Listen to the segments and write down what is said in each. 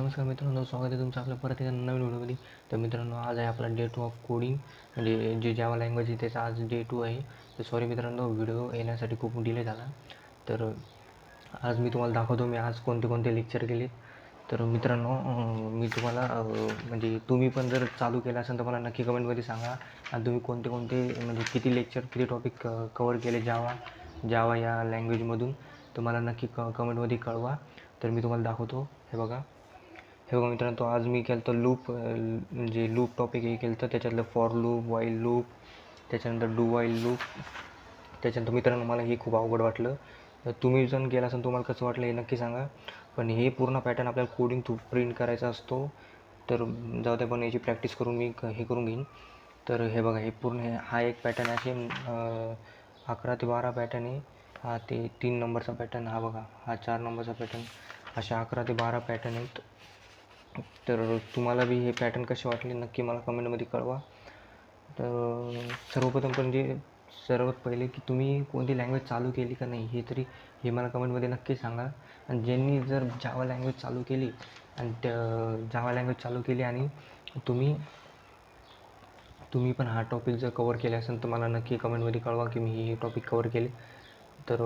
नमस्कार मित्रांनो, स्वागत आहे तुमचं आपल्या परत एका नवीन व्हिडिओमध्ये. तर मित्रांनो, आज आहे आपला डे 2 ऑफ कोडिंग, म्हणजे जे जावा लँग्वेज आहे त्याचा आज डे 2 आहे. तर सॉरी मित्रांनो, व्हिडिओ येण्यासाठी खूप डिले झाला. तर आज मी तुम्हाला दाखवतो मी आज कोणते कोणते लेक्चर केले. तर मित्रांनो, मी तुम्हाला म्हणजे तुम्ही पण जर चालू केलं असेल तर मला नक्की कमेंटमध्ये सांगा. आणि तुम्ही कोणते कोणते म्हणजे किती लेक्चर किती टॉपिक कवर केले जावा या लँग्वेजमधून, तर मला नक्की कमेंटमध्ये कळवा. तर मी तुम्हाला दाखवतो. हे बघा मित्रांनो, तो आज मी केलं तर म्हणजे लूप टॉपिक हे केलं तर त्याच्यातलं फॉर लूप, वाईल लूप, त्याच्यानंतर डू वाईल लूप. त्याच्यानंतर मित्रांनो मला हे खूप अवघड वाटलं. तर तुम्ही जर केलं असेल तुम्हाला कसं वाटलं हे नक्की सांगा. पण हे पूर्ण पॅटर्न आपल्याला कोडिंग थ्रू प्रिंट करायचा असतो. तर जाऊ द्या, पण याची प्रॅक्टिस करून मी हे करून घेईन. तर हे बघा, हे पूर्ण हा एक पॅटर्न असे 11 ते 12 पॅटर्न आहे. हा ते 3 नंबरचा पॅटर्न, हा बघा हा 4 नंबरचा पॅटर्न, असे 11 ते 12 पॅटर्न आहेत. तर तुम्हाला बी हे पॅटर्न कसे वाटले नक्की मला कमेंटमध्ये कळवा. तर सर्वप्रथम म्हणजे सर्वात पहिले की तुम्ही कोणती लँग्वेज चालू केली का नाही हे तरी हे मला कमेंटमध्ये नक्की सांगा. आणि ज्यांनी जर जावा लँग्वेज चालू केली आणि जावा लँग्वेज चालू केली आणि तुम्ही पण हा टॉपिक जर कवर केला असेल तर मला नक्की कमेंटमध्ये कळवा की मी हे टॉपिक कवर केले. तर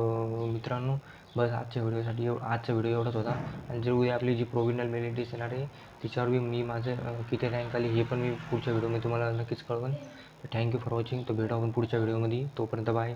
मित्रांनो, बस आजचा व्हिडिओ एवढाच होता. आणि जर उद्या आपली जी प्रोविजनल मेरिट लिस्ट येणार आहे तिच्यावर बी मी माझं किती रँक आली हे पण मी पुढच्या व्हिडिओमध्ये तुम्हाला नक्कीच कळवेन. Thank you for watching. तर भेटू आपण पुढच्या व्हिडिओमध्ये. तोपर्यंत बाय.